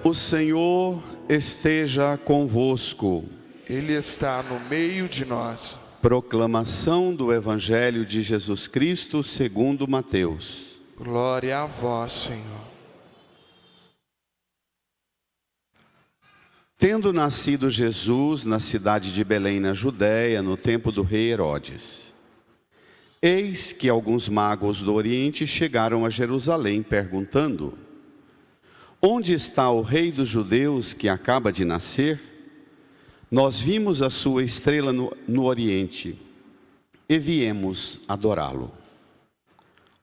O Senhor esteja convosco. Ele está no meio de nós. Proclamação do Evangelho de Jesus Cristo segundo Mateus. Glória a vós, Senhor. Tendo nascido Jesus na cidade de Belém, na Judéia, no tempo do rei Herodes, eis que alguns magos do Oriente chegaram a Jerusalém, perguntando: onde está o rei dos judeus que acaba de nascer? Nós vimos a sua estrela no Oriente e viemos adorá-lo.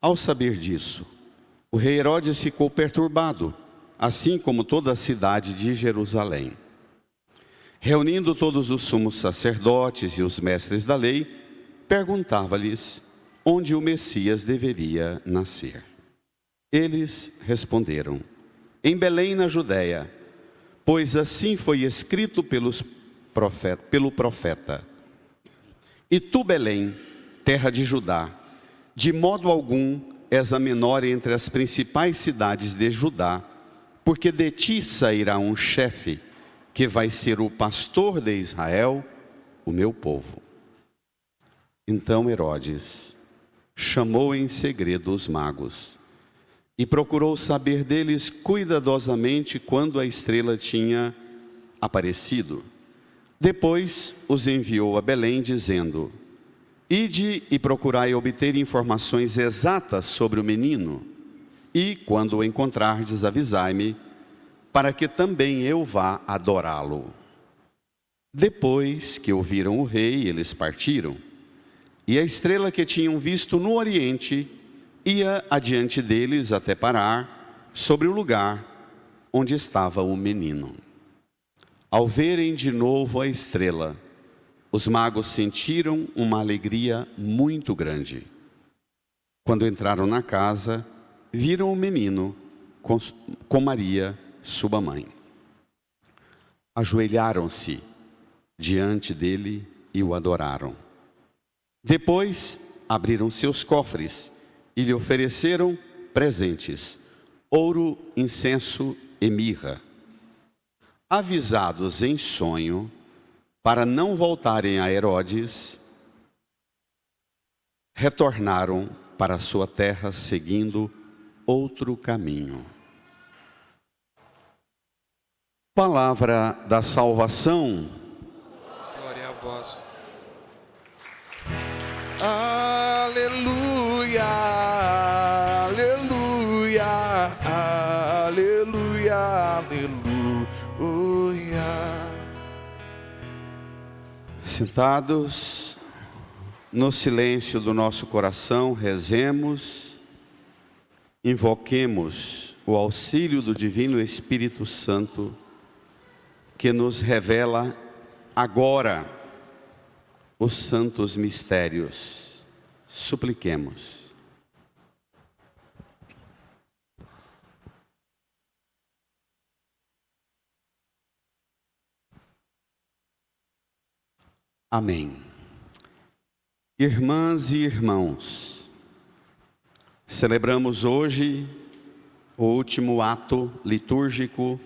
Ao saber disso, o rei Herodes ficou perturbado, assim como toda a cidade de Jerusalém. Reunindo todos os sumos sacerdotes e os mestres da lei, perguntava-lhes onde o Messias deveria nascer. Eles responderam: em Belém, na Judéia, pois assim foi escrito pelo profeta. E tu, Belém, terra de Judá, de modo algum és a menor entre as principais cidades de Judá, porque de ti sairá um chefe, que vai ser o pastor de Israel, o meu povo. Então Herodes chamou em segredo os magos e procurou saber deles cuidadosamente quando a estrela tinha aparecido. Depois os enviou a Belém, dizendo: ide e procurai obter informações exatas sobre o menino, e quando o encontrardes, avisai-me, para que também eu vá adorá-lo. Depois que ouviram o rei, eles partiram, e a estrela que tinham visto no Oriente ia adiante deles até parar sobre o lugar onde estava o menino. Ao verem de novo a estrela, os magos sentiram uma alegria muito grande. Quando entraram na casa, viram o menino com Maria, sua mãe. Ajoelharam-se diante dele e o adoraram. Depois abriram seus cofres e lhe ofereceram presentes: ouro, incenso e mirra. Avisados em sonho para não voltarem a Herodes, retornaram para sua terra seguindo outro caminho. Palavra da salvação. Glória a vós. Aleluia, aleluia, aleluia, aleluia. Sentados, no silêncio do nosso coração, rezemos, invoquemos o auxílio do Divino Espírito Santo, que nos revela agora os santos mistérios. Supliquemos. Amém. Irmãs e irmãos, celebramos hoje o último ato litúrgico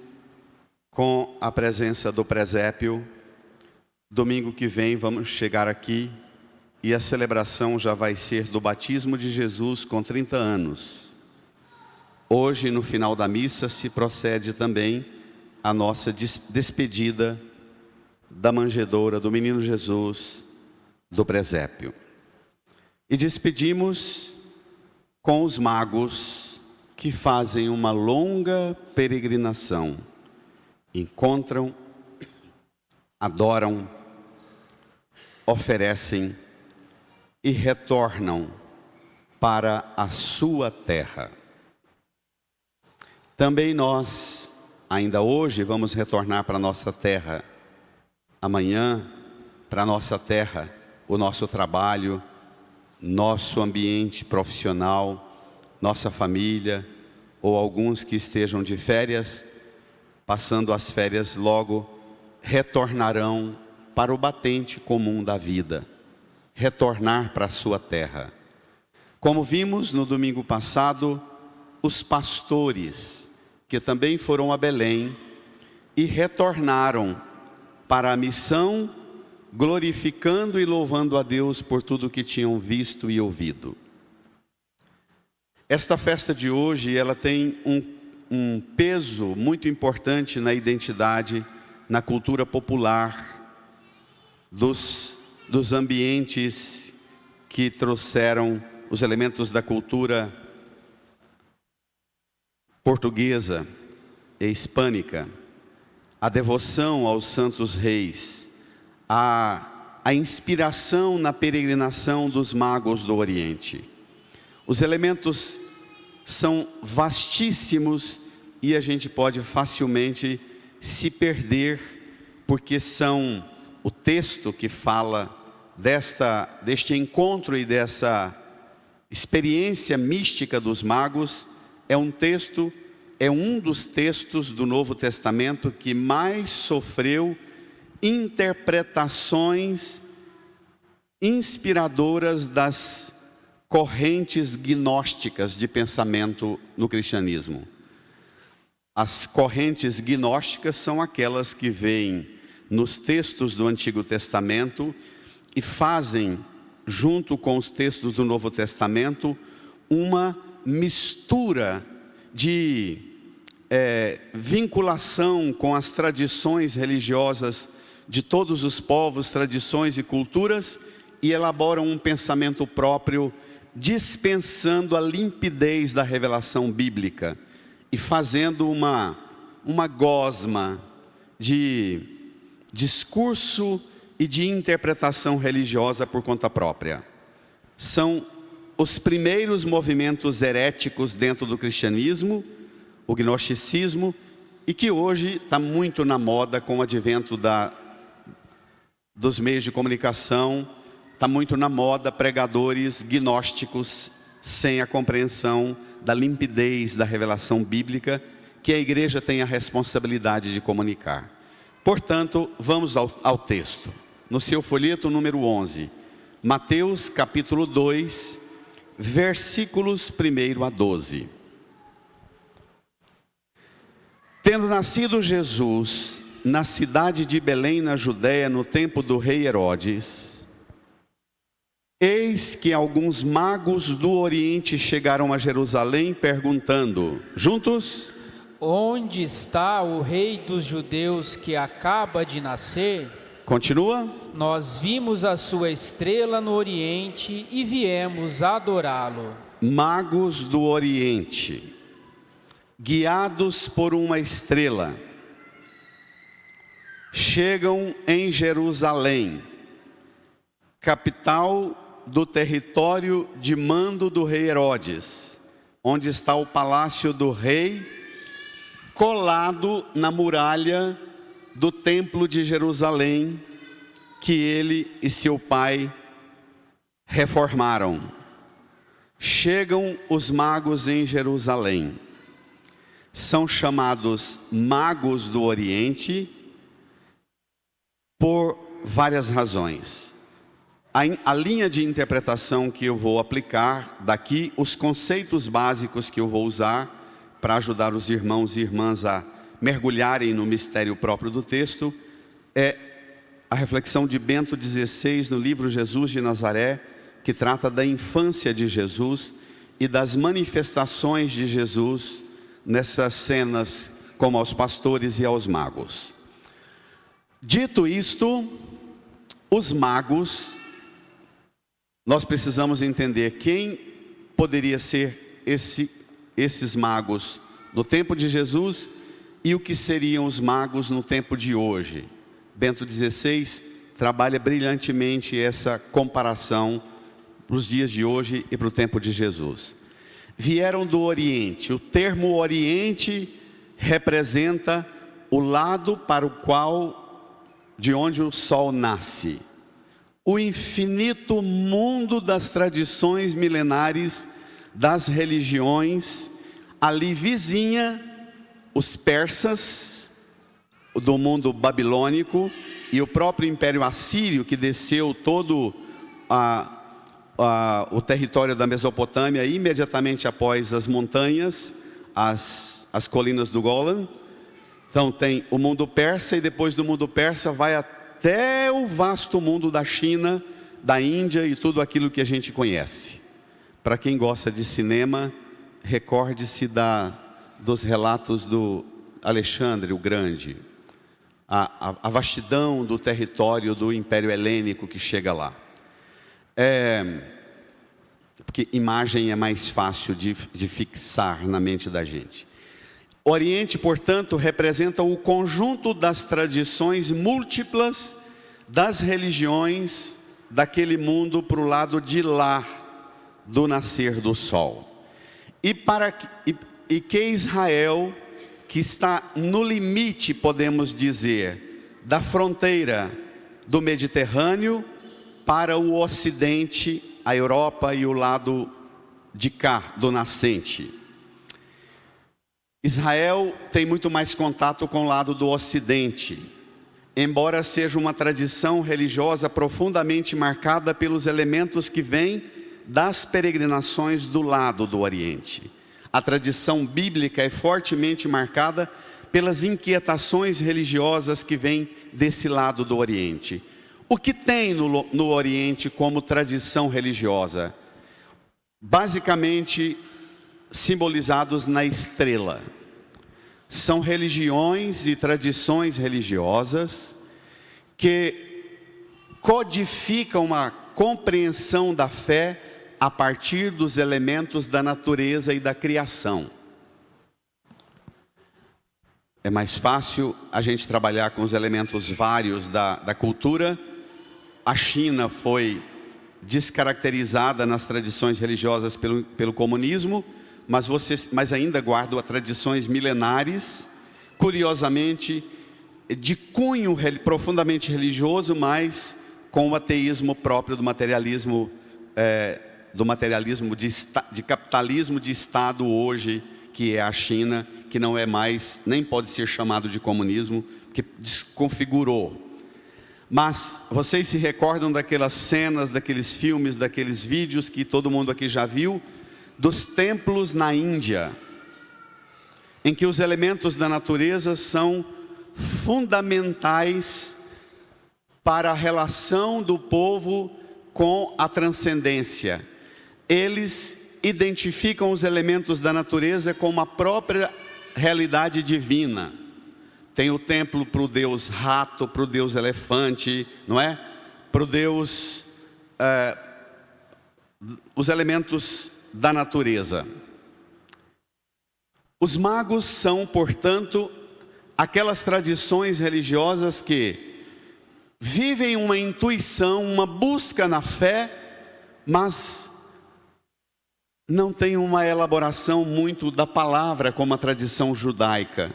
com a presença do presépio. Domingo que vem vamos chegar aqui e a celebração já vai ser do batismo de Jesus com 30 anos. Hoje, no final da missa, se procede também a nossa despedida da manjedoura do menino Jesus do presépio. E despedimos com os magos que fazem uma longa peregrinação. Encontram, adoram, oferecem e retornam para a sua terra. Também nós, ainda hoje, vamos retornar para a nossa terra. Amanhã, para a nossa terra, o nosso trabalho, nosso ambiente profissional, nossa família, ou alguns que estejam de férias, passando as férias logo, retornarão para o batente comum da vida, retornar para a sua terra. Como vimos no domingo passado, os pastores, que também foram a Belém e retornaram para a missão, glorificando e louvando a Deus por tudo que tinham visto e ouvido. Esta festa de hoje, ela tem um peso muito importante na identidade, na cultura popular dos ambientes que trouxeram os elementos da cultura portuguesa e hispânica, a devoção aos santos reis, a inspiração na peregrinação dos magos do Oriente. Os elementos são vastíssimos e a gente pode facilmente se perder, porque são o texto que fala deste encontro e dessa experiência mística dos magos, é um dos textos do Novo Testamento que mais sofreu interpretações inspiradoras das correntes gnósticas de pensamento no cristianismo. As correntes gnósticas são aquelas que veem nos textos do Antigo Testamento e fazem, junto com os textos do Novo Testamento, uma mistura de vinculação com as tradições religiosas de todos os povos, tradições e culturas, e elaboram um pensamento próprio, dispensando a limpidez da revelação bíblica e fazendo uma gosma de discurso e de interpretação religiosa por conta própria. São os primeiros movimentos heréticos dentro do cristianismo, o gnosticismo, e que hoje está muito na moda com o advento dos meios de comunicação. Está muito na moda pregadores gnósticos sem a compreensão da limpidez da revelação bíblica, que a igreja tem a responsabilidade de comunicar. Portanto, vamos ao texto. No seu folheto número 11, Mateus capítulo 2, versículos 1 a 12. Tendo nascido Jesus na cidade de Belém, na Judéia, no tempo do rei Herodes, eis que alguns magos do Oriente chegaram a Jerusalém perguntando, juntos: onde está o rei dos judeus que acaba de nascer? Continua. Nós vimos a sua estrela no Oriente e viemos adorá-lo. Magos do Oriente, guiados por uma estrela, chegam em Jerusalém, capital do território de mando do rei Herodes, onde está o palácio do rei, colado na muralha do templo de Jerusalém, que ele e seu pai reformaram. Chegam os magos em Jerusalém. São chamados magos do Oriente por várias razões. A linha de interpretação que eu vou aplicar daqui, os conceitos básicos que eu vou usar para ajudar os irmãos e irmãs a mergulharem no mistério próprio do texto, é a reflexão de Bento XVI no livro Jesus de Nazaré, que trata da infância de Jesus e das manifestações de Jesus nessas cenas, como aos pastores e aos magos. Dito isto, os magos, nós precisamos entender quem poderia ser esses magos no tempo de Jesus e o que seriam os magos no tempo de hoje. Bento XVI trabalha brilhantemente essa comparação para os dias de hoje e para o tempo de Jesus. Vieram do Oriente. O termo Oriente representa o lado para o qual, de onde o sol nasce. O infinito mundo das tradições milenares, das religiões, ali vizinha os persas, do mundo babilônico, e o próprio Império Assírio, que desceu todo o território da Mesopotâmia, imediatamente após as montanhas, as colinas do Golã, Então tem o mundo persa e depois do mundo persa vai até o vasto mundo da China, da Índia e tudo aquilo que a gente conhece. Para quem gosta de cinema, recorde-se dos relatos do Alexandre o Grande, a vastidão do território do Império Helênico que chega lá. Porque imagem é mais fácil de fixar na mente da gente. O Oriente, portanto, representa o conjunto das tradições múltiplas das religiões daquele mundo para o lado de lá do nascer do sol. E que Israel, que está no limite, podemos dizer, da fronteira do Mediterrâneo para o Ocidente, a Europa e o lado de cá, do nascente. Israel tem muito mais contato com o lado do Ocidente, embora seja uma tradição religiosa profundamente marcada pelos elementos que vêm das peregrinações do lado do Oriente. A tradição bíblica é fortemente marcada pelas inquietações religiosas que vêm desse lado do Oriente. O que tem no Oriente como tradição religiosa? Basicamente, simbolizados na estrela. São religiões e tradições religiosas que codificam uma compreensão da fé a partir dos elementos da natureza e da criação. É mais fácil a gente trabalhar com os elementos vários da cultura. A China foi descaracterizada nas tradições religiosas pelo comunismo, mas ainda guarda tradições milenares, curiosamente, de cunho profundamente religioso, mas com o ateísmo próprio do materialismo, de capitalismo de Estado hoje, que é a China, que não é mais, nem pode ser chamado de comunismo, que desconfigurou. Mas vocês se recordam daquelas cenas, daqueles filmes, daqueles vídeos que todo mundo aqui já viu, dos templos na Índia, em que os elementos da natureza são fundamentais para a relação do povo com a transcendência. Eles identificam os elementos da natureza como a própria realidade divina. Tem o templo para o deus rato, para o deus elefante, não é? Para o deus, os elementos da natureza. Os magos são, portanto, aquelas tradições religiosas que vivem uma intuição, uma busca na fé, mas não tem uma elaboração muito da palavra como a tradição judaica.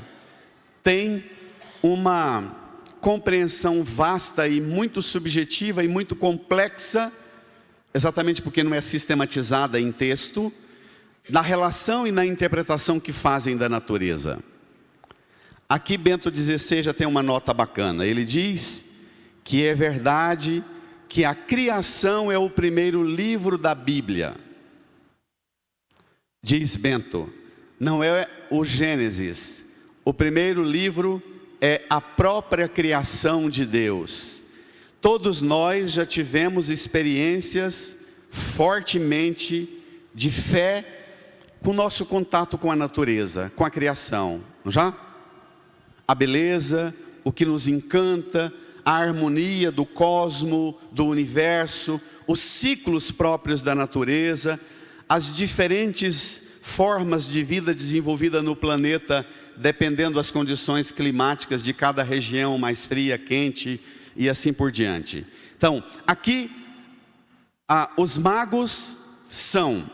Tem uma compreensão vasta e muito subjetiva e muito complexa, exatamente porque não é sistematizada em texto, na relação e na interpretação que fazem da natureza. Aqui Bento XVI já tem uma nota bacana. Ele diz que é verdade que a criação é o primeiro livro da Bíblia. Diz Bento, não é o Gênesis. O primeiro livro é a própria criação de Deus. Todos nós já tivemos experiências fortemente de fé com o nosso contato com a natureza, com a criação, não já? A beleza, o que nos encanta, a harmonia do cosmo, do universo, os ciclos próprios da natureza, as diferentes formas de vida desenvolvida no planeta, dependendo das condições climáticas de cada região, mais fria, quente e assim por diante. Então, aqui, os magos são,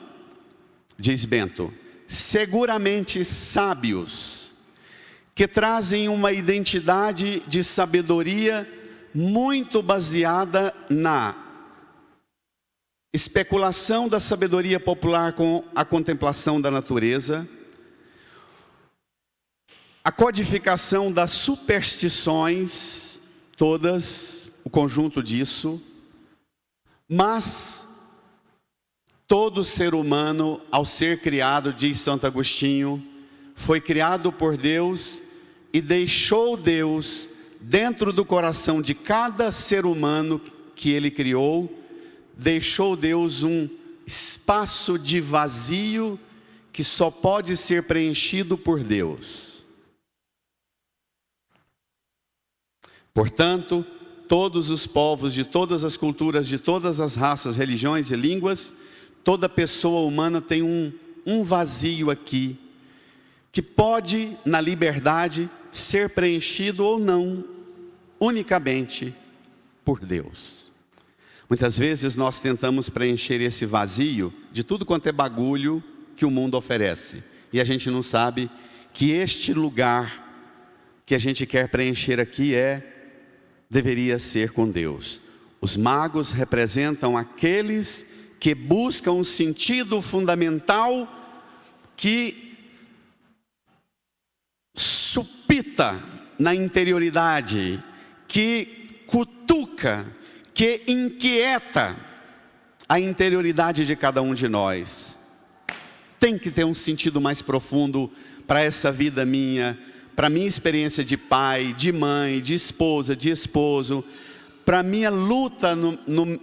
diz Bento, seguramente sábios, que trazem uma identidade de sabedoria muito baseada na especulação da sabedoria popular com a contemplação da natureza, a codificação das superstições, todas, o conjunto disso, mas todo ser humano, ao ser criado, diz Santo Agostinho, foi criado por Deus e deixou Deus dentro do coração de cada ser humano que Ele criou, deixou Deus um espaço de vazio que só pode ser preenchido por Deus. Portanto, todos os povos, de todas as culturas, de todas as raças, religiões e línguas, toda pessoa humana tem um vazio aqui, que pode, na liberdade, ser preenchido ou não, unicamente por Deus. Muitas vezes nós tentamos preencher esse vazio de tudo quanto é bagulho que o mundo oferece, e a gente não sabe que este lugar que a gente quer preencher aqui deveria ser com Deus. Os magos representam aqueles que buscam um sentido fundamental que supita na interioridade, que cutuca, que inquieta a interioridade de cada um de nós. Tem que ter um sentido mais profundo para essa vida minha, para a minha experiência de pai, de mãe, de esposa, de esposo, para a minha luta,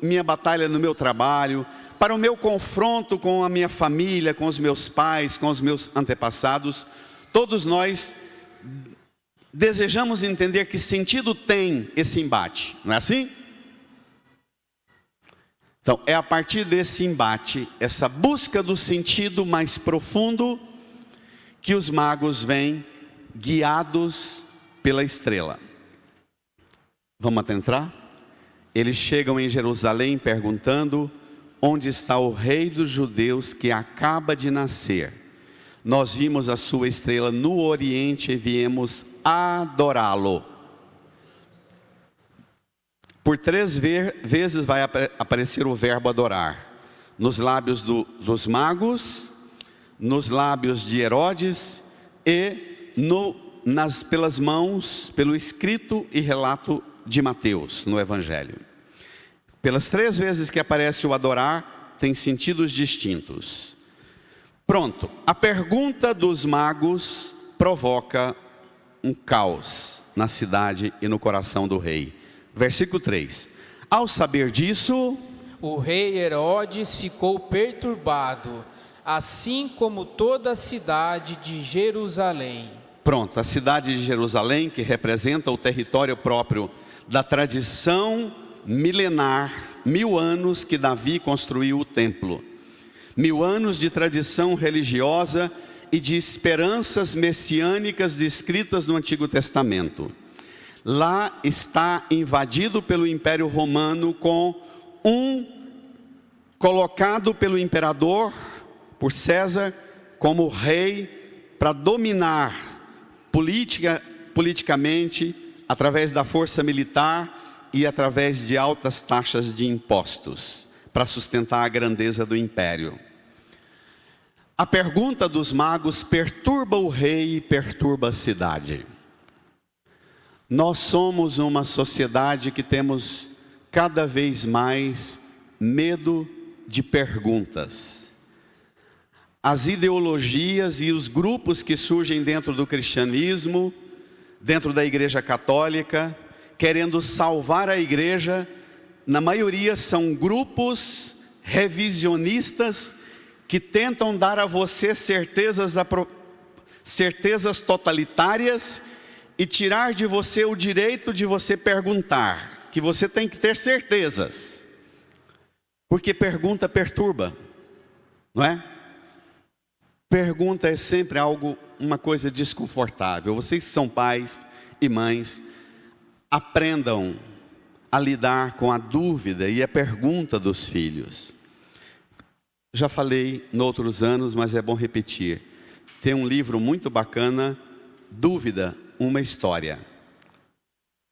minha batalha no meu trabalho, para o meu confronto com a minha família, com os meus pais, com os meus antepassados. Todos nós desejamos entender que sentido tem esse embate, não é assim? Então, é a partir desse embate, essa busca do sentido mais profundo, que os magos vêm guiados pela estrela. Vamos adentrar? Eles chegam em Jerusalém perguntando: onde está o rei dos judeus que acaba de nascer? Nós vimos a sua estrela no oriente e viemos adorá-lo. Por 3 vezes vai aparecer o verbo adorar. Nos lábios dos magos, nos lábios de Herodes e pelas mãos, pelo escrito e relato de Mateus no Evangelho. Pelas 3 vezes que aparece o adorar, tem sentidos distintos. Pronto, a pergunta dos magos provoca um caos na cidade e no coração do rei. Versículo 3. Ao saber disso, o rei Herodes ficou perturbado, assim como toda a cidade de Jerusalém. Pronto, a cidade de Jerusalém, que representa o território próprio da tradição milenar, 1000 anos que Davi construiu o templo. 1000 anos de tradição religiosa e de esperanças messiânicas descritas no Antigo Testamento. Lá está invadido pelo Império Romano, com colocado pelo imperador, por César, como rei, para dominar politicamente, através da força militar e através de altas taxas de impostos, para sustentar a grandeza do império. A pergunta dos magos perturba o rei e perturba a cidade. Nós somos uma sociedade que temos cada vez mais medo de perguntas. As ideologias e os grupos que surgem dentro do cristianismo, dentro da Igreja Católica, querendo salvar a igreja, na maioria são grupos revisionistas que tentam dar a você certezas totalitárias e tirar de você o direito de você perguntar, que você tem que ter certezas, porque pergunta perturba, não é? Pergunta é sempre uma coisa desconfortável. Vocês que são pais e mães, aprendam a lidar com a dúvida e a pergunta dos filhos. Já falei em outros anos, mas é bom repetir. Tem um livro muito bacana, Dúvida, uma História.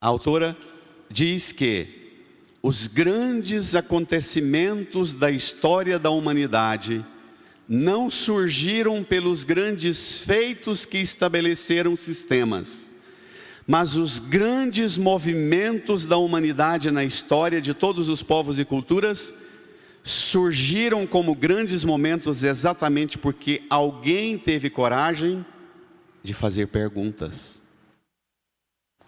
A autora diz que os grandes acontecimentos da história da humanidade não surgiram pelos grandes feitos que estabeleceram sistemas, mas os grandes movimentos da humanidade na história de todos os povos e culturas surgiram como grandes momentos exatamente porque alguém teve coragem de fazer perguntas.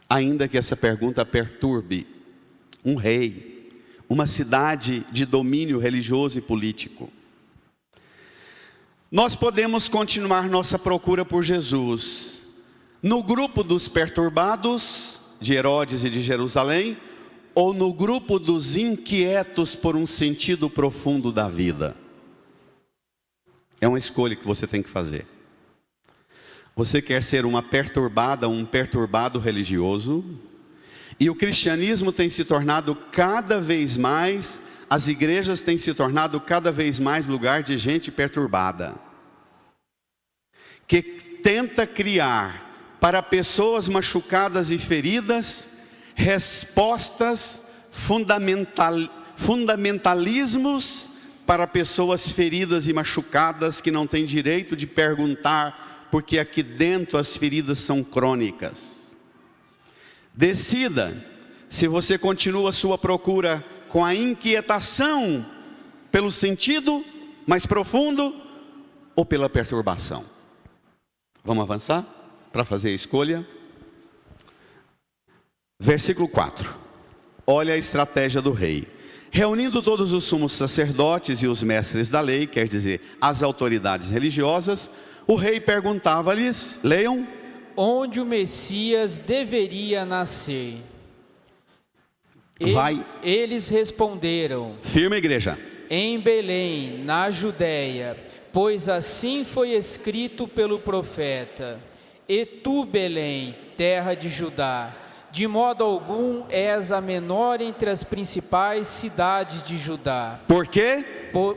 ainda que essa pergunta perturbe um rei, uma cidade de domínio religioso e político. Nós podemos continuar nossa procura por Jesus no grupo dos perturbados de Herodes e de Jerusalém, ou no grupo dos inquietos por um sentido profundo da vida. É uma escolha que você tem que fazer. Você quer ser uma perturbada, um perturbado religioso? E o cristianismo tem se tornado cada vez mais, as igrejas têm se tornado cada vez mais lugar de gente perturbada, que tenta criar para pessoas machucadas e feridas respostas fundamentalismos para pessoas feridas e machucadas que não têm direito de perguntar, porque aqui dentro as feridas são crônicas. Decida se você continua a sua procura com a inquietação pelo sentido mais profundo ou pela perturbação. Vamos avançar para fazer a escolha? Versículo 4. Olha a estratégia do rei. Reunindo todos os sumos sacerdotes e os mestres da lei, quer dizer, as autoridades religiosas, o rei perguntava-lhes, leiam, onde o Messias deveria nascer. Eles responderam, firme igreja, em Belém, na Judéia, pois assim foi escrito pelo profeta. E tu, Belém, terra de Judá, de modo algum és a menor entre as principais cidades de Judá. Por quê?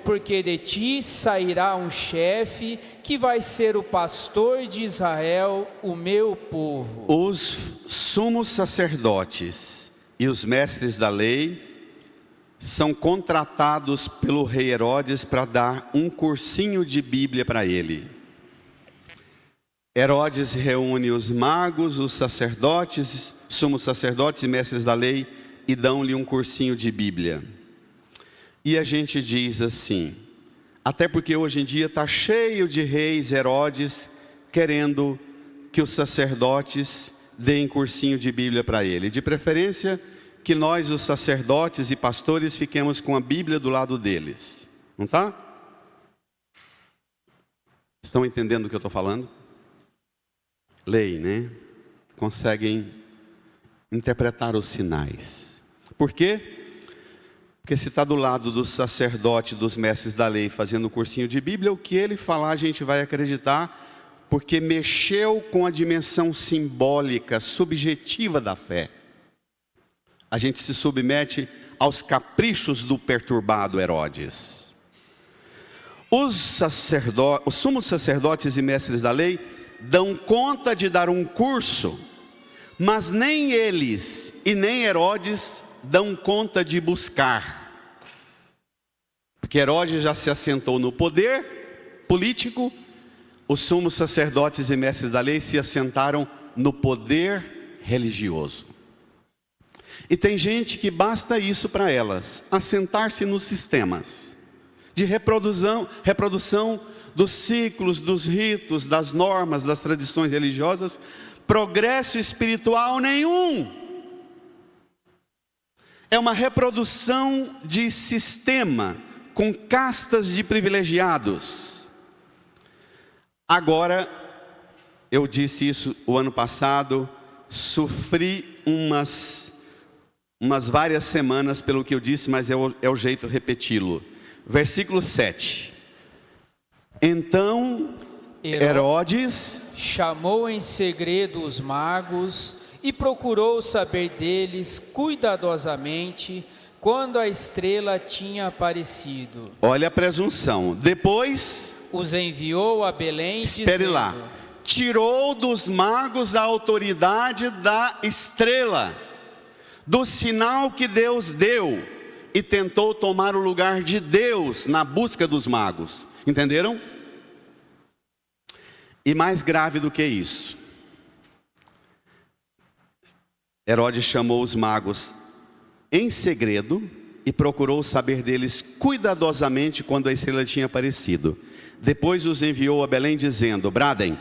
Porque de ti sairá um chefe que vai ser o pastor de Israel, o meu povo. Os sumos sacerdotes e os mestres da lei são contratados pelo rei Herodes para dar um cursinho de Bíblia para ele. Herodes reúne os magos, os sacerdotes, sumos sacerdotes e mestres da lei e dão-lhe um cursinho de Bíblia. E a gente diz assim, até porque hoje em dia está cheio de reis, Herodes, querendo que os sacerdotes deem cursinho de Bíblia para ele. De preferência, que nós, os sacerdotes e pastores, fiquemos com a Bíblia do lado deles. Não está? Estão entendendo o que eu estou falando? Lei, né? Conseguem interpretar os sinais. Por quê? Porque se está do lado do sacerdote, dos mestres da lei, fazendo o cursinho de Bíblia, o que ele falar a gente vai acreditar, porque mexeu com a dimensão simbólica, subjetiva da fé. A gente se submete aos caprichos do perturbado Herodes. Os sumos sacerdotes e mestres da lei dão conta de dar um curso, mas nem eles e nem Herodes dão conta de buscar, porque Herodes já se assentou no poder político, os sumos sacerdotes e mestres da lei se assentaram no poder religioso. E tem gente que basta isso para elas, assentar-se nos sistemas de reprodução dos ciclos, dos ritos, das normas, das tradições religiosas, progresso espiritual nenhum. É uma reprodução de sistema, com castas de privilegiados. Agora, eu disse isso o ano passado, sofri umas várias semanas pelo que eu disse, mas é o jeito de repeti-lo. Versículo 7. Então Herodes chamou em segredo os magos e procurou saber deles cuidadosamente quando a estrela tinha aparecido. Olha a presunção. Depois os enviou a Belém, espere dizendo, lá, tirou dos magos a autoridade da estrela, do sinal que Deus deu, e tentou tomar o lugar de Deus na busca dos magos. Entenderam? E mais grave do que isso, Herodes chamou os magos em segredo e procurou saber deles cuidadosamente quando a estrela tinha aparecido. Depois os enviou a Belém dizendo, bradem,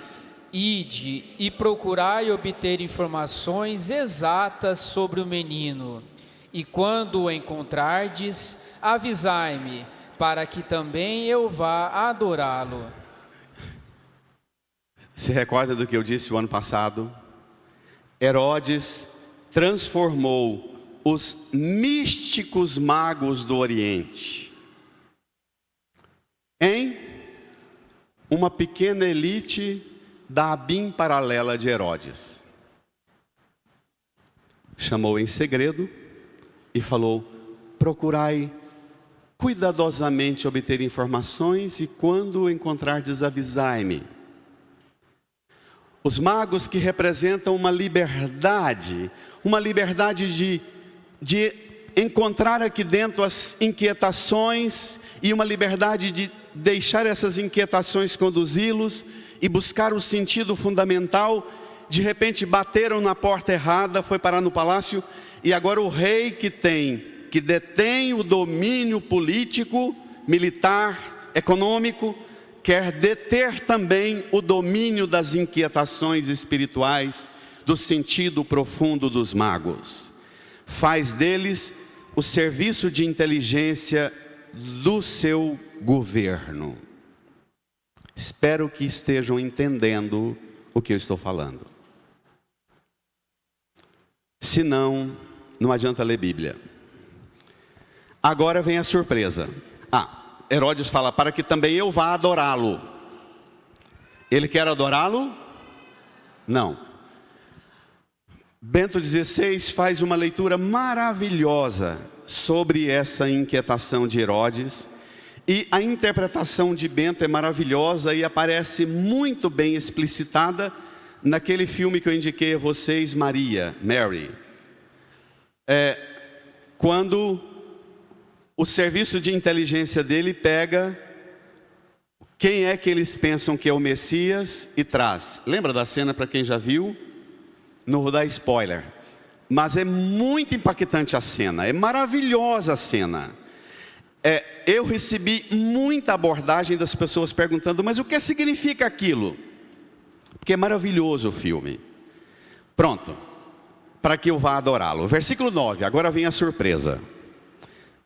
Ide e procurai obter informações exatas sobre o menino, e quando o encontrardes, avisai-me, para que também eu vá adorá-lo. Se recorda do que eu disse o ano passado? Herodes transformou os místicos magos do Oriente em uma pequena elite da ABIN paralela de Herodes. Chamou em segredo e falou: procurai cuidadosamente obter informações, e quando encontrardes, avisai-me. Os magos, que representam uma liberdade de encontrar aqui dentro as inquietações, e uma liberdade de deixar essas inquietações conduzi-los e buscar o sentido fundamental. De repente bateram na porta errada, foi parar no palácio, e agora o rei que detém o domínio político, militar, econômico, quer deter também o domínio das inquietações espirituais, do sentido profundo dos magos. Faz deles o serviço de inteligência do seu governo. Espero que estejam entendendo o que eu estou falando. Se não, não adianta ler Bíblia. Agora vem a surpresa. Herodes fala: para que também eu vá adorá-lo. Ele quer adorá-lo? Não. Bento XVI faz uma leitura maravilhosa sobre essa inquietação de Herodes, e a interpretação de Bento é maravilhosa e aparece muito bem explicitada naquele filme que eu indiquei a vocês, Mary. Quando o serviço de inteligência dele pega quem é que eles pensam que é o Messias e traz. Lembra da cena, para quem já viu? Não vou dar spoiler, mas é muito impactante a cena, é maravilhosa a cena. Eu recebi muita abordagem das pessoas perguntando: mas o que significa aquilo? Porque é maravilhoso o filme. Pronto, para que eu vá adorá-lo. Versículo 9, agora vem a surpresa.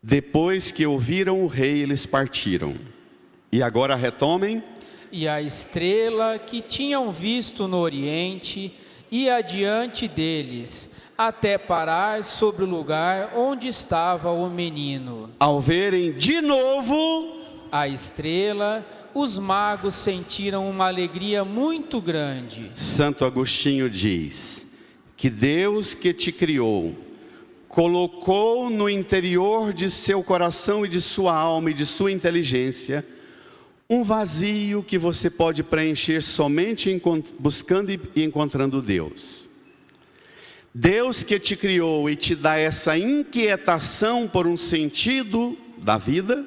Depois que ouviram o rei, eles partiram. E agora retomem. E a estrela que tinham visto no Oriente ia adiante deles, até parar sobre o lugar onde estava o menino. Ao verem de novo a estrela, os magos sentiram uma alegria muito grande. Santo Agostinho diz que Deus, que te criou, colocou no interior de seu coração e de sua alma e de sua inteligência um vazio que você pode preencher somente buscando e encontrando Deus. Deus que te criou e te dá essa inquietação por um sentido da vida,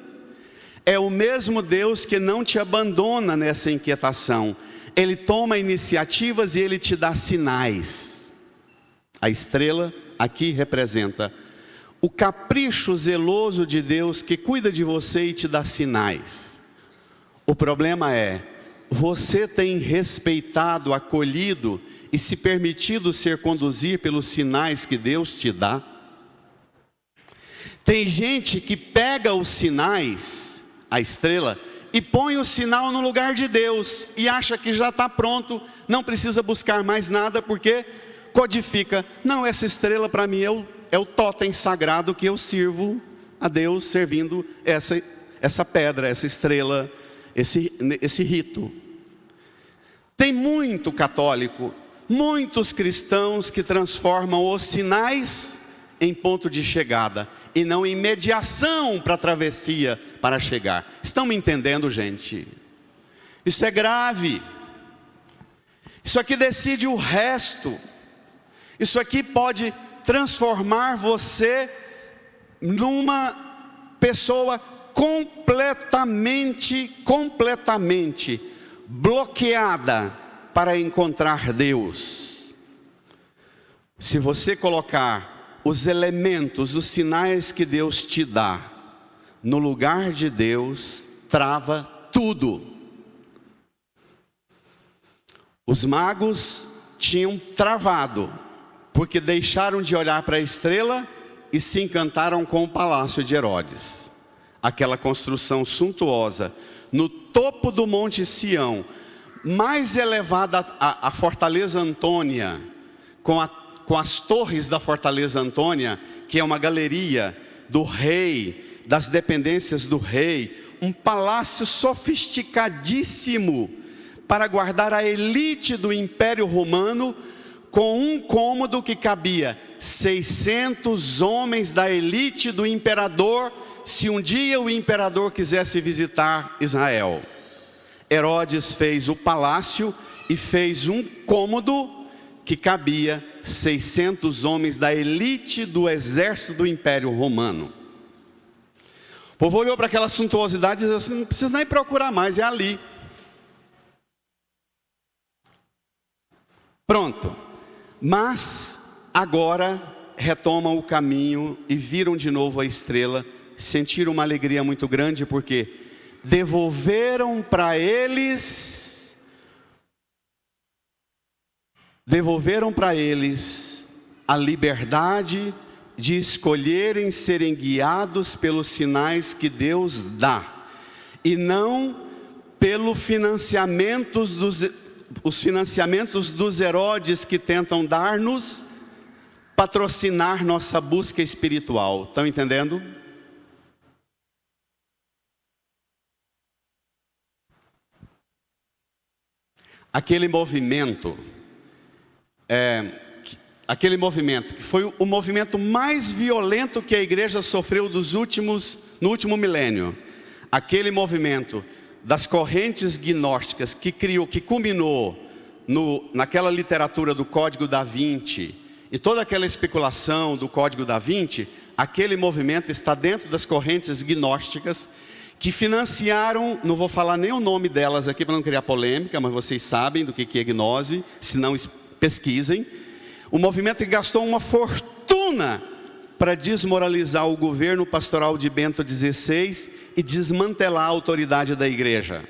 é o mesmo Deus que não te abandona nessa inquietação. Ele toma iniciativas e Ele te dá sinais. A estrela aqui representa o capricho zeloso de Deus, que cuida de você e te dá sinais. O problema é, você tem respeitado, acolhido e se permitido ser conduzido pelos sinais que Deus te dá? Tem gente que pega os sinais, a estrela, e põe o sinal no lugar de Deus, e acha que já está pronto, não precisa buscar mais nada, porque codifica: não, essa estrela para mim é o totem sagrado que eu sirvo a Deus, servindo essa pedra, essa estrela, esse rito. Tem muito católico, muitos cristãos que transformam os sinais em ponto de chegada, e não em mediação para a travessia para chegar. Estão me entendendo, gente? Isso é grave. Isso aqui decide o resto. Isso aqui pode transformar você numa pessoa completamente bloqueada para encontrar Deus. Se você colocar os elementos, os sinais que Deus te dá no lugar de Deus, trava tudo. Os magos tinham travado, porque deixaram de olhar para a estrela e se encantaram com o palácio de Herodes. Aquela construção suntuosa, no topo do Monte Sião, mais elevada a Fortaleza Antônia, com as torres da Fortaleza Antônia, que é uma galeria do rei, das dependências do rei, um palácio sofisticadíssimo, para guardar a elite do Império Romano, com um cômodo que cabia 600 homens da elite do imperador, se um dia o imperador quisesse visitar Israel. Herodes fez o palácio e fez um cômodo que cabia 600 homens da elite do exército do Império Romano. O povo olhou para aquela suntuosidade e disse assim: não precisa nem procurar mais, é ali. Pronto. Mas agora retomam o caminho e viram de novo a estrela, sentiram uma alegria muito grande, porque devolveram para eles a liberdade de escolherem serem guiados pelos sinais que Deus dá, e não pelos financiamentos dos Herodes que tentam dar-nos, patrocinar nossa busca espiritual. Estão entendendo? Aquele movimento que foi o movimento mais violento que a igreja sofreu no último milênio, aquele movimento das correntes gnósticas que culminou naquela literatura do Código da Vinci, e toda aquela especulação do Código da Vinci, aquele movimento está dentro das correntes gnósticas, que financiaram, não vou falar nem o nome delas aqui para não criar polêmica, mas vocês sabem do que é gnose, se não pesquisem. O movimento que gastou uma fortuna para desmoralizar o governo pastoral de Bento XVI e desmantelar a autoridade da igreja.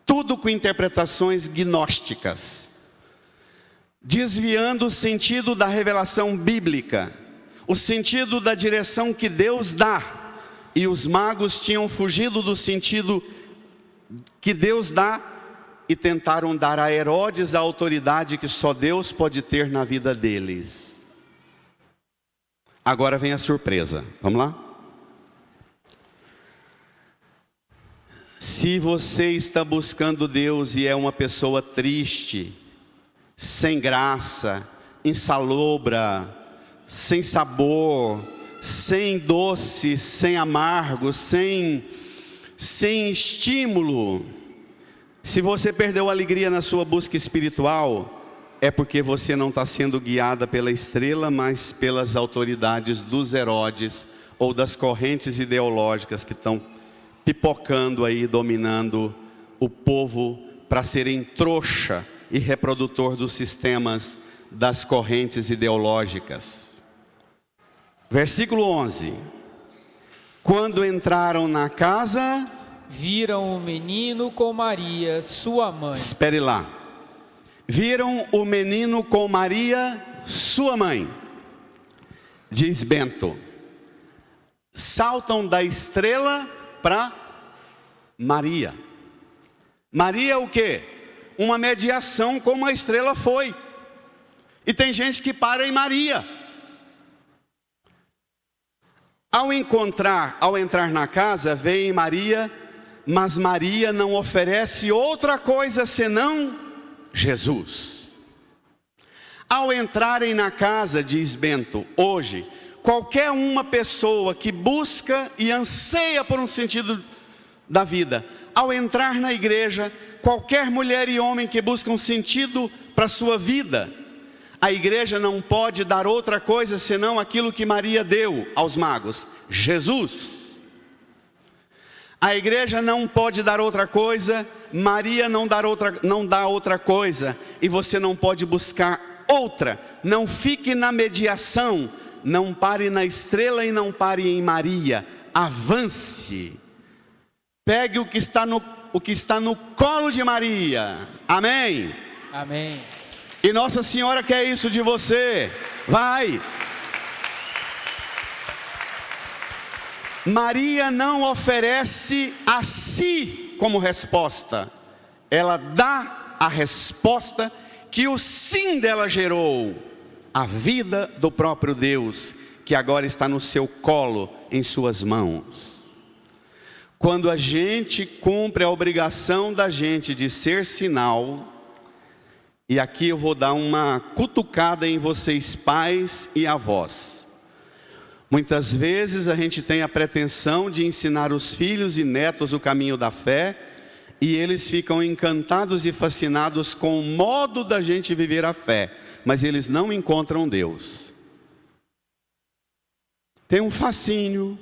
Tudo com interpretações gnósticas, desviando o sentido da revelação bíblica, o sentido da direção que Deus dá. E os magos tinham fugido do sentido que Deus dá e tentaram dar a Herodes a autoridade que só Deus pode ter na vida deles. Agora vem a surpresa. Vamos lá? Se você está buscando Deus e é uma pessoa triste, sem graça, insalubra, sem sabor, sem doce, sem amargo, sem estímulo, se você perdeu a alegria na sua busca espiritual, é porque você não está sendo guiada pela estrela, mas pelas autoridades dos Herodes, ou das correntes ideológicas que estão pipocando aí, dominando o povo, para serem trouxa e reprodutor dos sistemas das correntes ideológicas. Versículo 11. Quando entraram na casa, viram o menino com Maria, sua mãe. Espere lá. Viram o menino com Maria, sua mãe. Diz Bento. Saltam da estrela para Maria. Maria o quê? Uma mediação como a estrela foi. E tem gente que para em Maria. Ao entrar na casa, vem Maria, mas Maria não oferece outra coisa senão Jesus. Ao entrarem na casa, diz Bento, hoje, qualquer uma pessoa que busca e anseia por um sentido da vida, ao entrar na igreja, qualquer mulher e homem que busca um sentido para a sua vida, a igreja não pode dar outra coisa senão aquilo que Maria deu aos magos, Jesus. A igreja não pode dar outra coisa, Maria não dá outra coisa, e você não pode buscar outra. Não fique na mediação, não pare na estrela e não pare em Maria, avance. Pegue o que está no colo de Maria, amém? Amém. E Nossa Senhora quer isso de você. Vai! Maria não oferece a si como resposta. Ela dá a resposta que o sim dela gerou. A vida do próprio Deus, que agora está no seu colo, em suas mãos. Quando a gente cumpre a obrigação da gente de ser sinal, e aqui eu vou dar uma cutucada em vocês pais e avós. Muitas vezes a gente tem a pretensão de ensinar os filhos e netos o caminho da fé, e eles ficam encantados e fascinados com o modo da gente viver a fé, mas eles não encontram Deus. Tem um fascínio,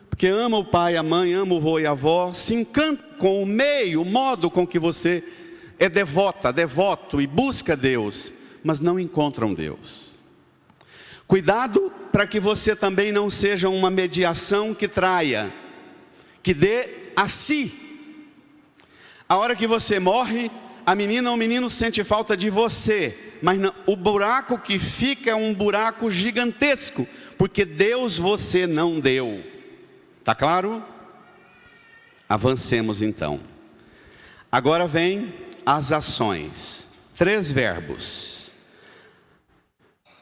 porque ama o pai, a mãe, ama o vô e a avó, se encanta com o meio, o modo com que você é devoto e busca Deus, mas não encontram Deus. Cuidado para que você também não seja uma mediação que traia, que dê a si. A hora que você morre, a menina ou o menino sente falta de você, mas não, o buraco que fica é um buraco gigantesco, porque Deus você não deu. Tá claro? Avancemos então. Agora vem as ações. 3 verbos.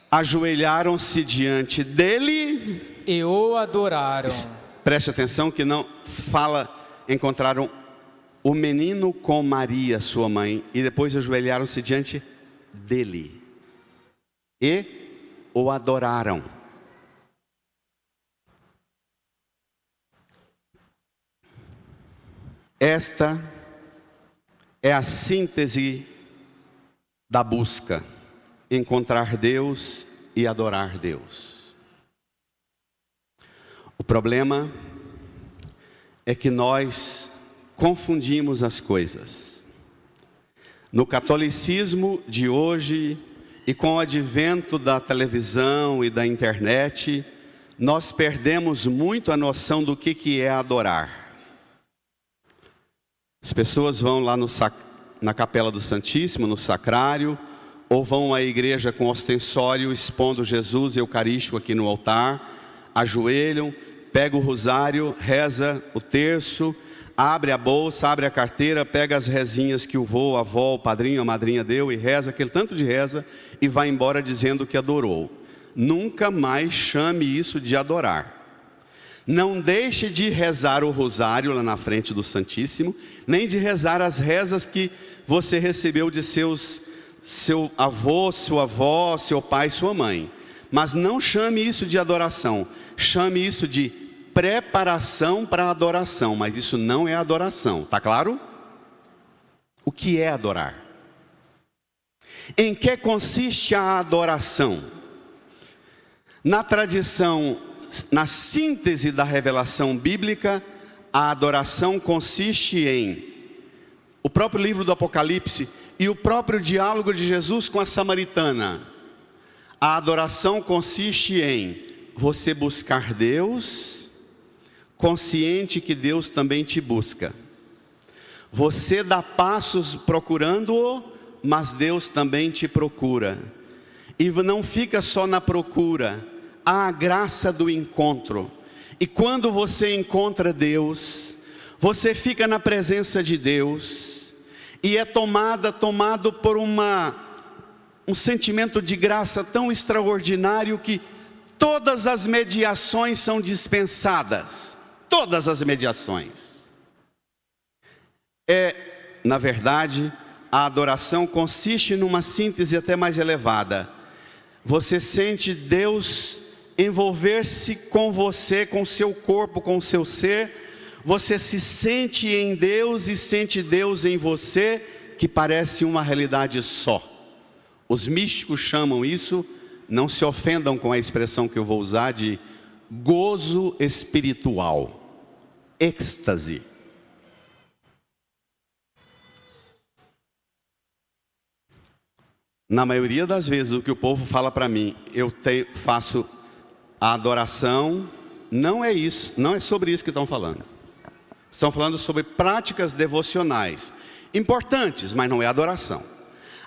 Ajoelharam-se diante dele e o adoraram. Preste atenção que não fala, encontraram o menino com Maria, sua mãe, e depois ajoelharam-se diante dele e o adoraram. Esta é a síntese da busca: encontrar Deus e adorar Deus. O problema é que nós confundimos as coisas. No catolicismo de hoje e com o advento da televisão e da internet, nós perdemos muito a noção do que é adorar. As pessoas vão lá na Capela do Santíssimo, no sacrário, ou vão à igreja com ostensório, expondo Jesus eucarístico aqui no altar, ajoelham, pega o rosário, reza o terço, abre a bolsa, abre a carteira, pega as rezinhas que o vô, a avó, o padrinho, a madrinha deu e reza aquele tanto de reza e vai embora dizendo que adorou. Nunca mais chame isso de adorar. Não deixe de rezar o rosário lá na frente do Santíssimo, nem de rezar as rezas que você recebeu de seu avô, sua avó, seu pai, sua mãe. Mas não chame isso de adoração, chame isso de preparação para a adoração, mas isso não é adoração, tá claro? O que é adorar? Em que consiste a adoração? Na tradição, na síntese da revelação bíblica, a adoração consiste em o próprio livro do Apocalipse e o próprio diálogo de Jesus com a samaritana. A adoração consiste em você buscar Deus, consciente que Deus também te busca. Você dá passos procurando-o, mas Deus também te procura. E não fica só na procura, há a graça do encontro. E quando você encontra Deus, você fica na presença de Deus e é tomado por um sentimento de graça tão extraordinário que todas as mediações são dispensadas. Todas as mediações. Na verdade, a adoração consiste numa síntese até mais elevada. Você sente Deus envolver-se com você, com o seu corpo, com o seu ser. Você se sente em Deus e sente Deus em você, que parece uma realidade só. Os místicos chamam isso, não se ofendam com a expressão que eu vou usar, de gozo espiritual, êxtase. Na maioria das vezes o que o povo fala para mim, faço a adoração, não é isso, não é sobre isso que estão falando. Estão falando sobre práticas devocionais, importantes, mas não é adoração.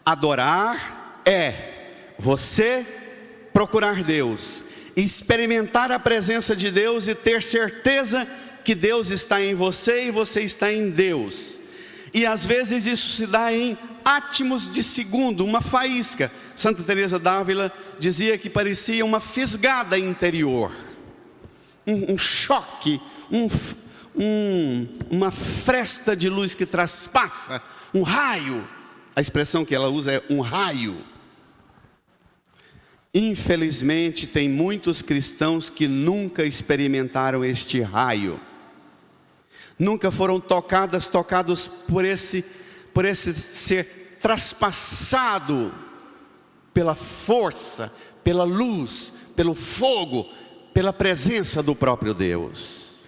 Adorar é você procurar Deus, experimentar a presença de Deus e ter certeza que Deus está em você e você está em Deus. E às vezes isso se dá em átimos de segundo, uma faísca. Santa Teresa d'Ávila dizia que parecia uma fisgada interior, um choque, uma fresta de luz que traspassa, um raio. A expressão que ela usa é um raio. Infelizmente tem muitos cristãos que nunca experimentaram este raio, nunca foram tocados por esse ser traspassado pela força, pela luz, pelo fogo, pela presença do próprio Deus.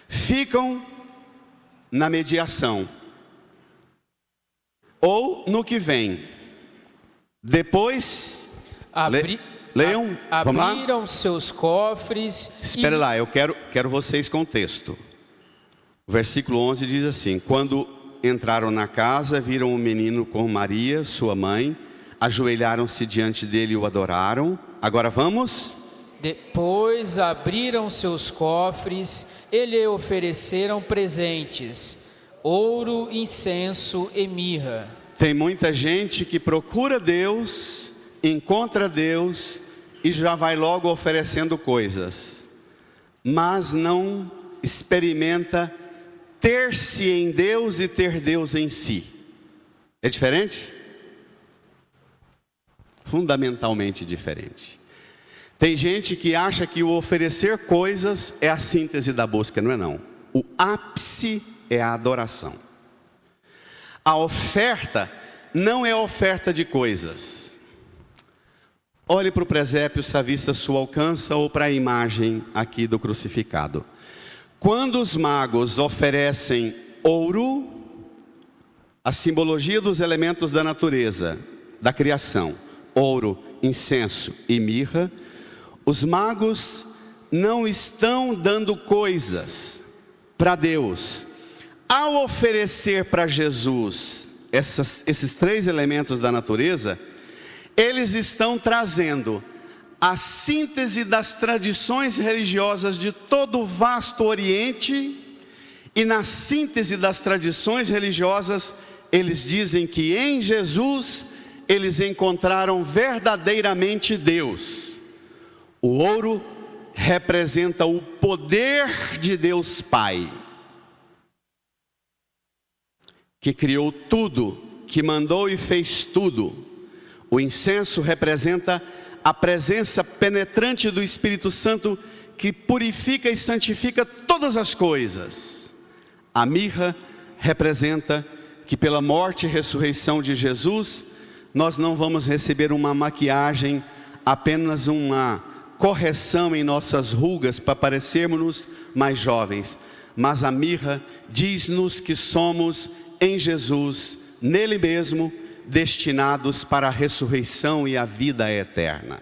Ficam na mediação, ou no que vem. Depois, leiam, vamos lá? Abriram seus cofres. Espera lá, eu quero vocês com o texto. O versículo 11 diz assim: quando entraram na casa, viram o menino com Maria, sua mãe, ajoelharam-se diante dele e o adoraram. Agora vamos. Depois abriram seus cofres e lhe ofereceram presentes: ouro, incenso e mirra. Tem muita gente que procura Deus, encontra Deus e já vai logo oferecendo coisas, mas não experimenta ter-se em Deus e ter Deus em si. É diferente? Fundamentalmente diferente. Tem gente que acha que o oferecer coisas é a síntese da busca, não é não. O ápice é a adoração. A oferta não é oferta de coisas. Olhe para o presépio se a vista sua alcança, ou para a imagem aqui do crucificado. Quando os magos oferecem ouro, a simbologia dos elementos da natureza, da criação, ouro, incenso e mirra, os magos não estão dando coisas para Deus. Ao oferecer para Jesus esses três elementos da natureza, eles estão trazendo a síntese das tradições religiosas de todo o vasto Oriente, e na síntese das tradições religiosas, eles dizem que em Jesus eles encontraram verdadeiramente Deus. O ouro representa o poder de Deus Pai, que criou tudo, que mandou e fez tudo. O incenso representa a presença penetrante do Espírito Santo, que purifica e santifica todas as coisas. A mirra representa que pela morte e ressurreição de Jesus, nós não vamos receber uma maquiagem, apenas uma correção em nossas rugas para parecermos mais jovens. Mas a mirra diz-nos que somos em Jesus, nele mesmo, destinados para a ressurreição e a vida eterna.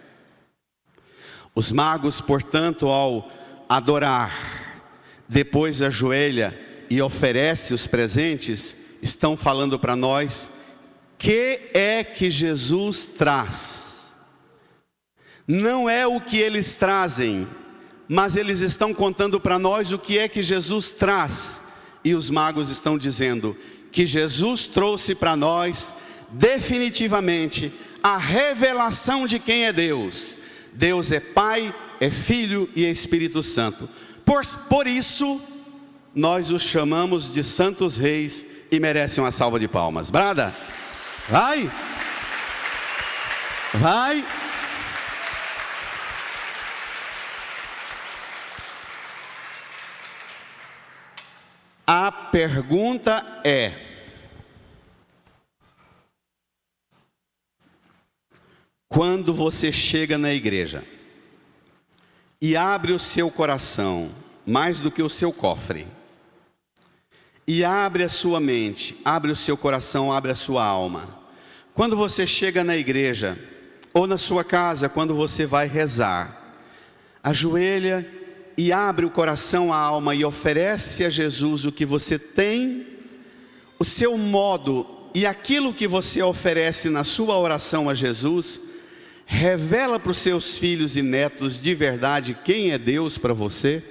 Os magos, portanto, ao adorar, depois ajoelha e oferece os presentes, estão falando para nós que é que Jesus traz. Não é o que eles trazem, mas eles estão contando para nós o que é que Jesus traz. E os magos estão dizendo que Jesus trouxe para nós definitivamente a revelação de quem é Deus. Deus é Pai, é Filho e é Espírito Santo. Por isso nós os chamamos de santos reis e merecem uma salva de palmas. Brada, vai, vai. A pergunta é: quando você chega na igreja e abre o seu coração mais do que o seu cofre, e abre a sua mente, abre o seu coração, abre a sua alma, quando você chega na igreja ou na sua casa, quando você vai rezar, ajoelha e abre o coração, a alma, e oferece a Jesus o que você tem, o seu modo e aquilo que você oferece na sua oração a Jesus revela para os seus filhos e netos de verdade quem é Deus para você?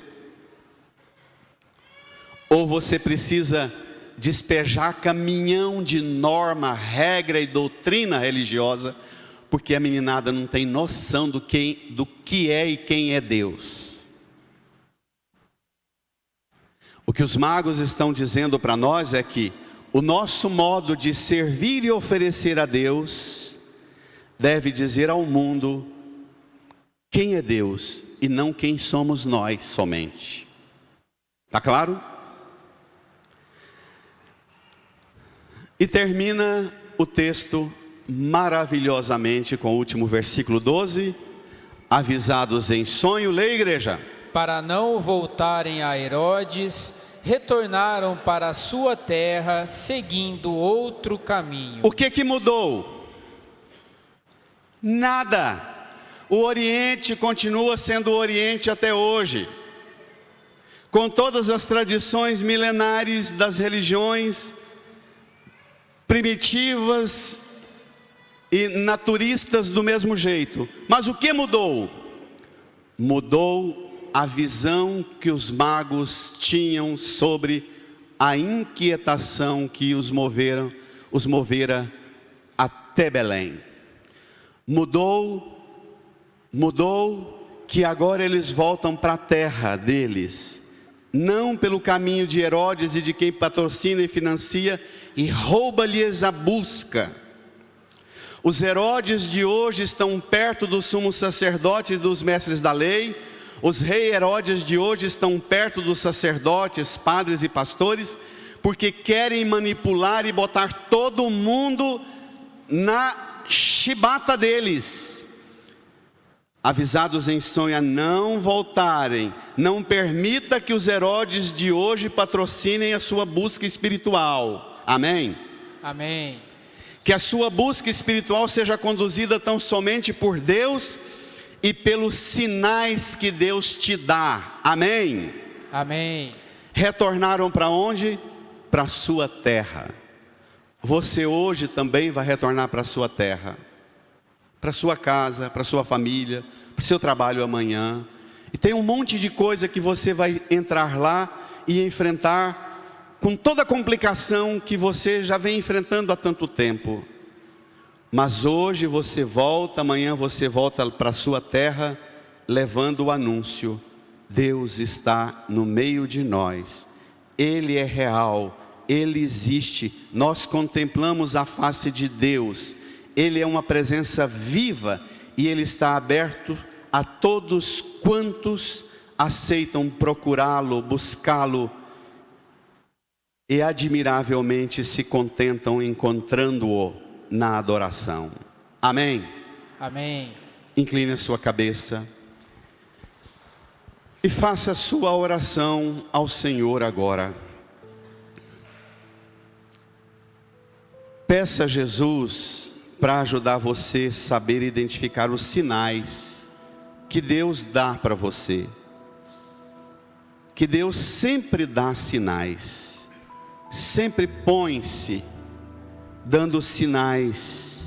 Ou você precisa despejar caminhão de norma, regra e doutrina religiosa, porque a meninada não tem noção do que é e quem é Deus? O que os magos estão dizendo para nós é que o nosso modo de servir e oferecer a Deus deve dizer ao mundo quem é Deus e não quem somos nós somente. Está claro? E termina o texto maravilhosamente com o último versículo 12. Avisados em sonho, leia, igreja. Para não voltarem a Herodes, retornaram para a sua terra, seguindo outro caminho. O que mudou? Nada. O Oriente continua sendo o Oriente até hoje, com todas as tradições milenares das religiões primitivas e naturistas do mesmo jeito. Mas o que mudou? Mudou a visão que os magos tinham sobre a inquietação que os movera até Belém. Mudou que agora eles voltam para a terra deles, não pelo caminho de Herodes e de quem patrocina e financia e rouba-lhes a busca. Os Herodes de hoje estão perto dos sumos sacerdotes e dos mestres da lei. Os reis Herodes de hoje estão perto dos sacerdotes, padres e pastores, porque querem manipular e botar todo mundo na chibata deles. Avisados em sonho a não voltarem, não permita que os Herodes de hoje patrocinem a sua busca espiritual. Amém? Amém. Que a sua busca espiritual seja conduzida tão somente por Deus e pelos sinais que Deus te dá. Amém? Amém. Retornaram para onde? Para a sua terra. Você hoje também vai retornar para a sua terra, para a sua casa, para a sua família, para o seu trabalho amanhã. E tem um monte de coisa que você vai entrar lá e enfrentar com toda a complicação que você já vem enfrentando há tanto tempo. Mas hoje você volta, amanhã você volta para a sua terra, levando o anúncio: Deus está no meio de nós, Ele é real, Ele existe, nós contemplamos a face de Deus, Ele é uma presença viva e Ele está aberto a todos quantos aceitam procurá-lo, buscá-lo e admiravelmente se contentam encontrando-o na adoração. Amém? Amém. Incline a sua cabeça e faça a sua oração ao Senhor agora. Peça a Jesus para ajudar você a saber identificar os sinais que Deus dá para você. Que Deus sempre dá sinais, sempre põe-se dando sinais,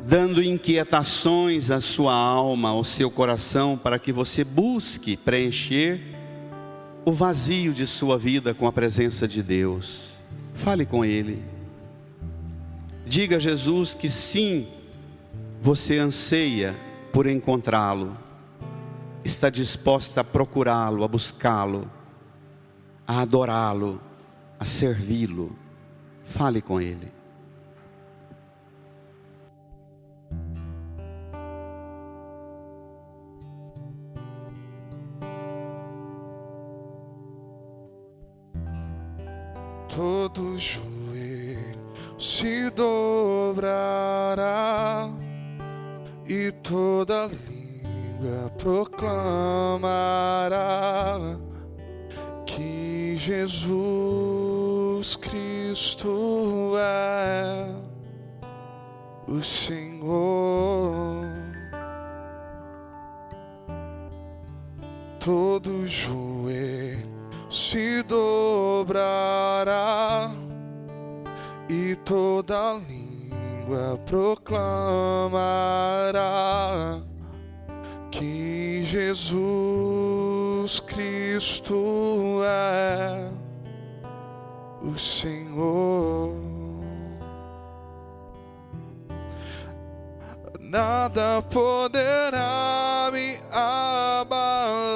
dando inquietações à sua alma, ao seu coração, para que você busque preencher o vazio de sua vida com a presença de Deus. Fale com Ele. Diga a Jesus que sim, você anseia por encontrá-lo, está disposta a procurá-lo, a buscá-lo, a adorá-lo, a servi-lo. Fale com Ele. Todo joelho se dobrará e toda língua proclamará que Jesus Cristo é o Senhor. Todo joelho se dobrará toda língua proclamará que Jesus Cristo é o Senhor. Nada poderá me abalar,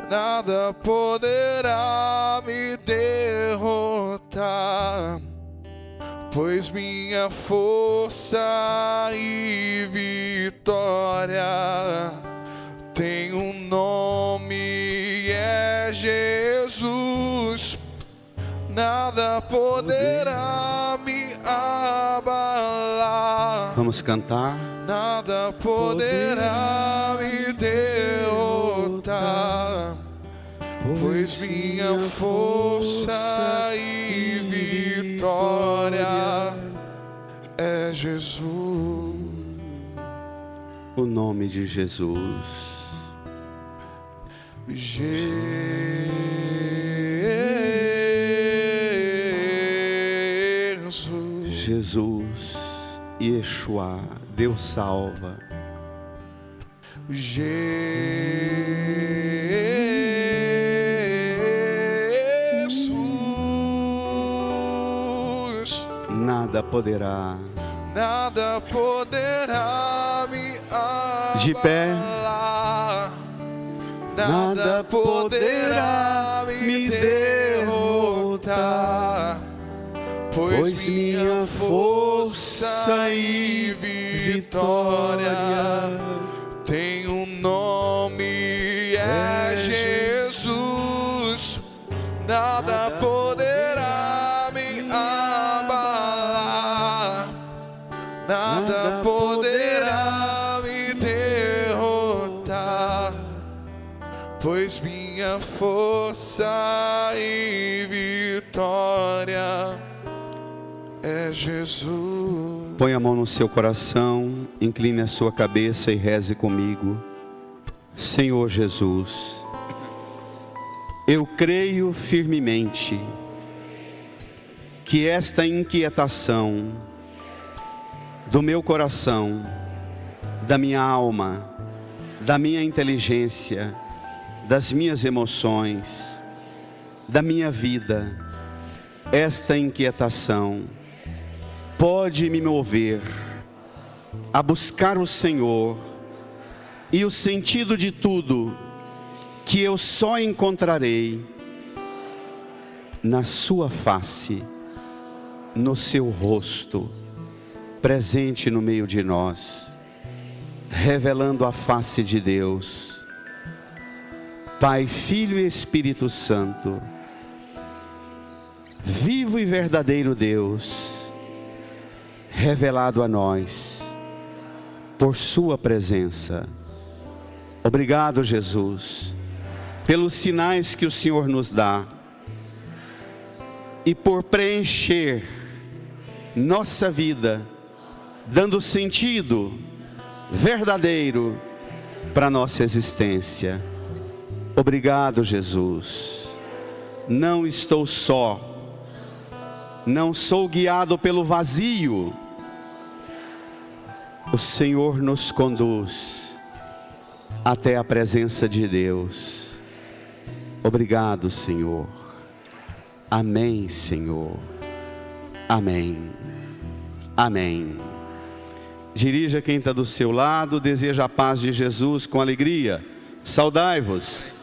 nada poderá me derrotar, pois minha força e vitória tem um nome, é Jesus. Nada poderá me abalar. Vamos cantar. Nada poderá me derrotar, pois minha força e vitória é Jesus. O nome de Jesus. Jesus, Yeshua, Deus salva. Jesus, nada poderá me abalar. De pé. Nada poderá me derrotar, pois minha força e vitória tem um nome, é Jesus. Nada poderá me abalar, nada poderá me derrotar, pois minha força e vitória é Jesus. Põe a mão no seu coração, incline a sua cabeça e reze comigo. Senhor Jesus, eu creio firmemente que esta inquietação do meu coração, da minha alma, da minha inteligência, das minhas emoções, da minha vida, esta inquietação pode me mover a buscar o Senhor e o sentido de tudo que eu só encontrarei na sua face, no seu rosto, presente no meio de nós, revelando a face de Deus. Pai, Filho e Espírito Santo, vivo e verdadeiro Deus, revelado a nós por sua presença. Obrigado, Jesus, pelos sinais que o Senhor nos dá e por preencher nossa vida, dando sentido verdadeiro para nossa existência. Obrigado, Jesus. Não estou só, não sou guiado pelo vazio. O Senhor nos conduz até a presença de Deus. Obrigado, Senhor. Amém, Senhor. Amém. Amém. Dirija quem está do seu lado, deseja a paz de Jesus com alegria. Saudai-vos.